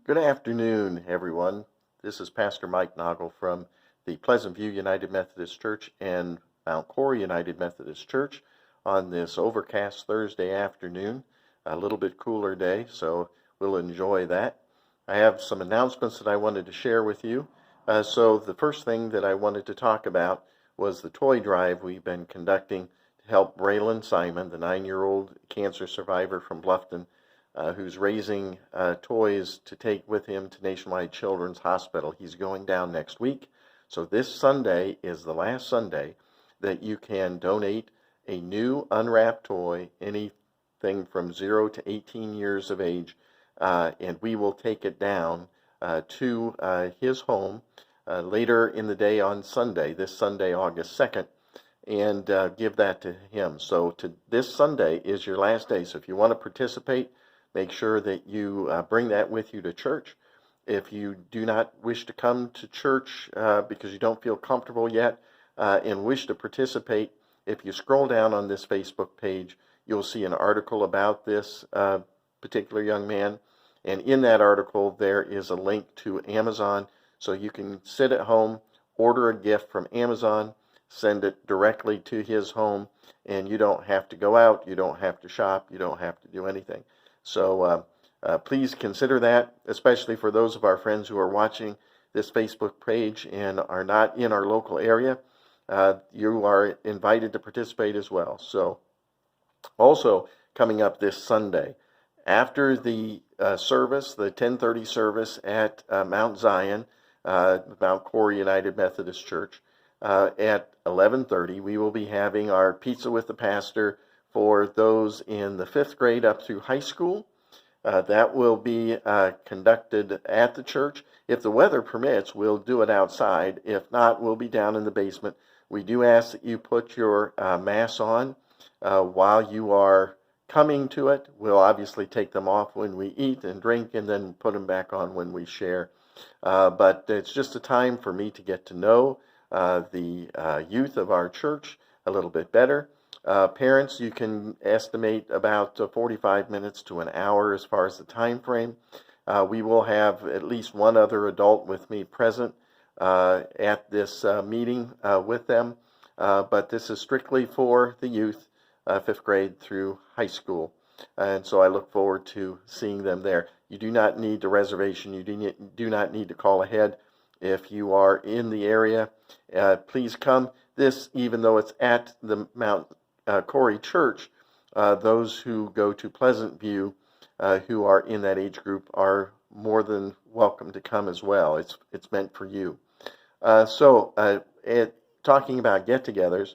Good afternoon, everyone. This is Pastor Mike Noggle from the Pleasant View United Methodist Church and Mount Corey United Methodist Church on this overcast Thursday afternoon. A little bit cooler day, so we'll enjoy that. I have some announcements that I wanted to share with you. So the first thing that I wanted to talk about was the toy drive we've been conducting to help Braylon Simon, the 9-year-old cancer survivor from Bluffton, who's raising toys to take with him to Nationwide Children's Hospital. He's going down next week. So this Sunday is the last Sunday that you can donate a new unwrapped toy, anything from 0 to 18 years of age, and we will take it down to his home later in the day on Sunday, this Sunday, August 2nd, and give that to him. So this Sunday is your last day. So if you want to participate, make sure that you bring that with you to church. If you do not wish to come to church because you don't feel comfortable yet and wish to participate, if you scroll down on this Facebook page, you'll see an article about this particular young man. And in that article, there is a link to Amazon. So you can sit at home, order a gift from Amazon, send it directly to his home, and you don't have to go out, you don't have to shop, you don't have to do anything. So please consider that, especially for those of our friends who are watching this Facebook page and are not in our local area. You are invited to participate as well. So also coming up this Sunday, after the service, the 10:30 service at Mount Zion, Mount Corey United Methodist Church, at 11:30, we will be having our Pizza with the Pastor for those in the 5th grade up through high school. That will be conducted at the church. If the weather permits, we'll do it outside. If not, we'll be down in the basement. We do ask that you put your masks on while you are coming to it. We'll obviously take them off when we eat and drink and then put them back on when we share. But it's just a time for me to get to know the youth of our church a little bit better. Parents, you can estimate about 45 minutes to an hour as far as the time frame. We will have at least one other adult with me present at this meeting with them, but this is strictly for the youth, 5th grade through high school, and so I look forward to seeing them there. You do not need a reservation. You do not need to call ahead. If you are in the area, please come. This, even though it's at the Mount Corey Church, those who go to Pleasant View who are in that age group are more than welcome to come as well. It's meant for you. Talking about get-togethers,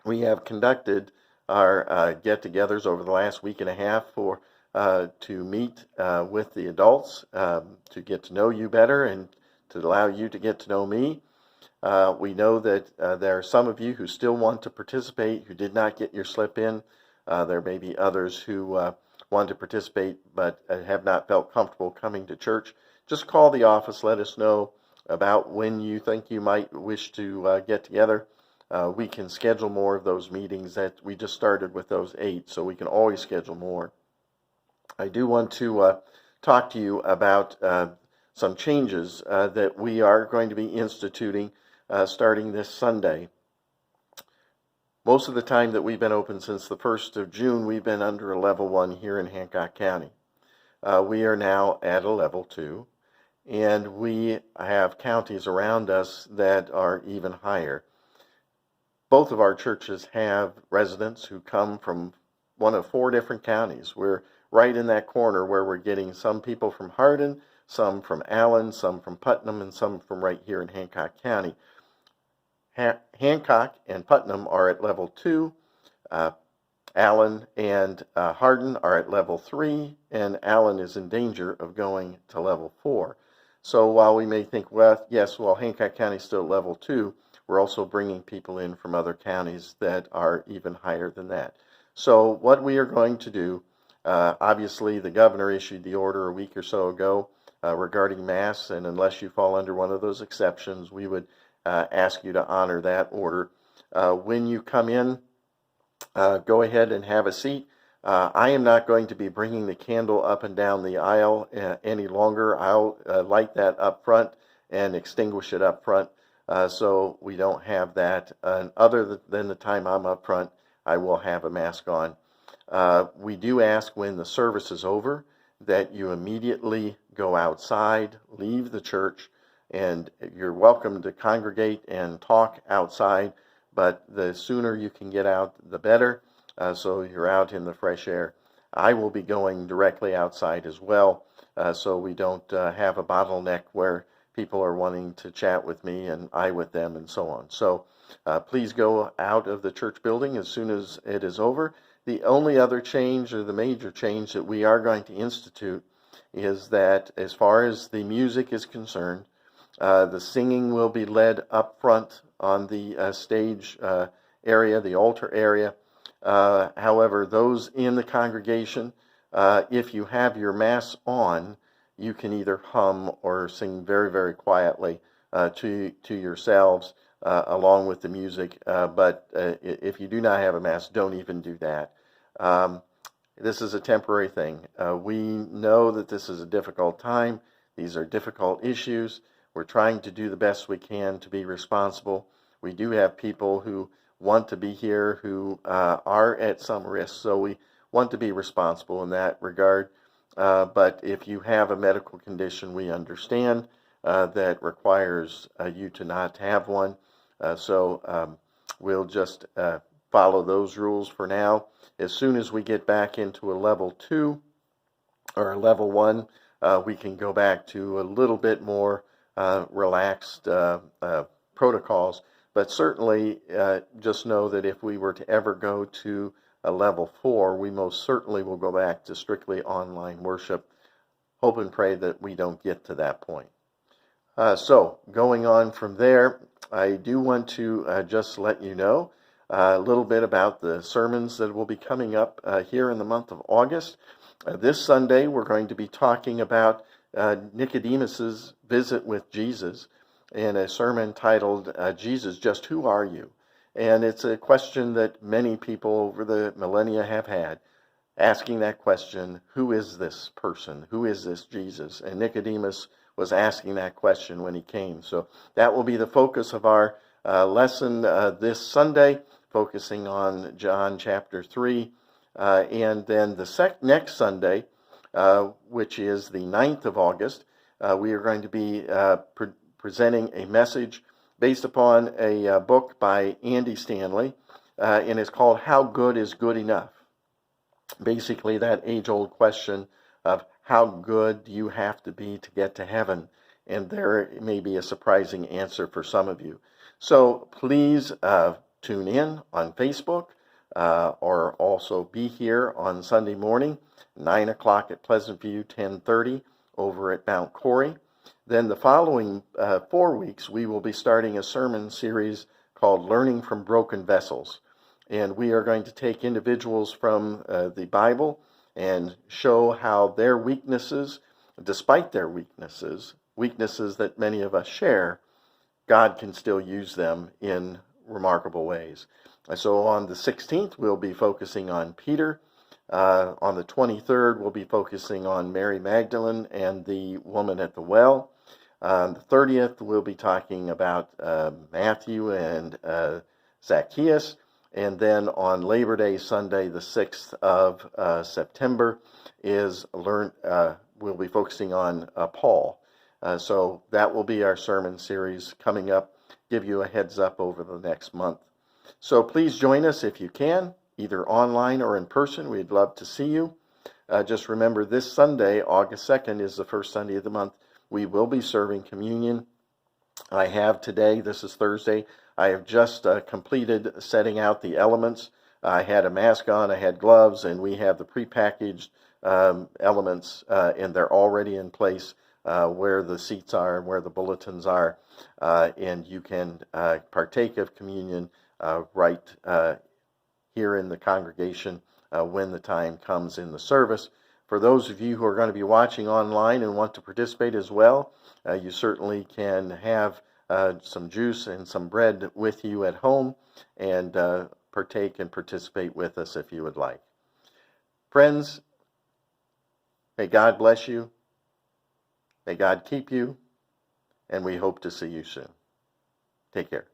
we have conducted our get-togethers over the last week and a half to meet with the adults, to get to know you better and to allow you to get to know me. We know that there are some of you who still want to participate, who did not get your slip in. There may be others who want to participate but have not felt comfortable coming to church. Just call the office. Let us know about when you think you might wish to get together. We can schedule more of those meetings. That we just started with those 8, so we can always schedule more. I do want to talk to you about some changes that we are going to be instituting starting this Sunday. Most of the time that we've been open since the 1st of June, we've been under a level 1 here in Hancock County. We are now at a level 2, and we have counties around us that are even higher. Both of our churches have residents who come from one of 4 different counties. We're right in that corner where we're getting some people from Hardin, some from Allen, some from Putnam, and some from right here in Hancock County. Hancock and Putnam are at level 2. Allen and Hardin are at level 3, and Allen is in danger of going to level 4. So while we may think, well, yes, Hancock County is still level 2, we're also bringing people in from other counties that are even higher than that. So what we are going to do, obviously the governor issued the order a week or so ago regarding masks, and unless you fall under one of those exceptions, we would ask you to honor that order. When you come in, go ahead and have a seat. I am not going to be bringing the candle up and down the aisle any longer. I'll light that up front and extinguish it up front, so we don't have that. Other than the time I'm up front, I will have a mask on. We do ask when the service is over that you immediately go outside, leave the church, and you're welcome to congregate and talk outside, but the sooner you can get out, the better, so you're out in the fresh air. I will be going directly outside as well, so we don't have a bottleneck where people are wanting to chat with me and I with them and so on. So please go out of the church building as soon as it is over. The only other change, or the major change that we are going to institute, is that as far as the music is concerned, the singing will be led up front on the stage area, the altar area. However, those in the congregation, if you have your mask on, you can either hum or sing very, very quietly to yourselves along with the music. But if you do not have a mask, don't even do that. This is a temporary thing. We know that this is a difficult time. These are difficult issues. We're trying to do the best we can to be responsible. We do have people who want to be here who are at some risk, so we want to be responsible in that regard. But if you have a medical condition, we understand that requires you to not have one. So we'll just follow those rules for now. As soon as we get back into a level 2 or a level 1, we can go back to a little bit more relaxed protocols. But certainly, just know that if we were to ever go to a level 4, we most certainly will go back to strictly online worship. Hope and pray that we don't get to that point. So going on from there, I do want to just let you know a little bit about the sermons that will be coming up here in the month of August. This Sunday, we're going to be talking about Nicodemus's visit with Jesus in a sermon titled, Jesus, Just Who Are You? And it's a question that many people over the millennia have had, asking that question, who is this person? Who is this Jesus? And Nicodemus was asking that question when he came. So that will be the focus of our lesson this Sunday, focusing on John chapter 3. And then the next Sunday, which is the 9th of August, we are going to be presenting a message based upon a book by Andy Stanley, and it's called How Good is Good Enough? Basically, that age-old question of how good do you have to be to get to heaven? And there may be a surprising answer for some of you. So please tune in on Facebook, or also be here on Sunday morning, 9 o'clock at Pleasant View, 10:30 over at Mount Corey. Then the following 4 weeks, we will be starting a sermon series called Learning from Broken Vessels. And we are going to take individuals from the Bible and show how their weaknesses, despite their weaknesses that many of us share, God can still use them in remarkable ways. So on the 16th, we'll be focusing on Peter. On the 23rd, we'll be focusing on Mary Magdalene and the woman at the well. On the 30th, we'll be talking about Matthew and Zacchaeus. And then on Labor Day Sunday, the 6th of September, we'll be focusing on Paul. So that will be our sermon series coming up. Give you a heads up over the next month. So please join us if you can, either online or in person. We'd love to see you. Just remember, this Sunday, August 2nd, is the first Sunday of the month. We will be serving communion. I have today, this is Thursday, I have just completed setting out the elements. I had a mask on, I had gloves, and we have the prepackaged elements, and they're already in place where the seats are and where the bulletins are. And you can partake of communion right here in the congregation when the time comes in the service. For those of you who are going to be watching online and want to participate as well, you certainly can have some juice and some bread with you at home and partake and participate with us if you would like. Friends, may God bless you. May God keep you. And we hope to see you soon. Take care.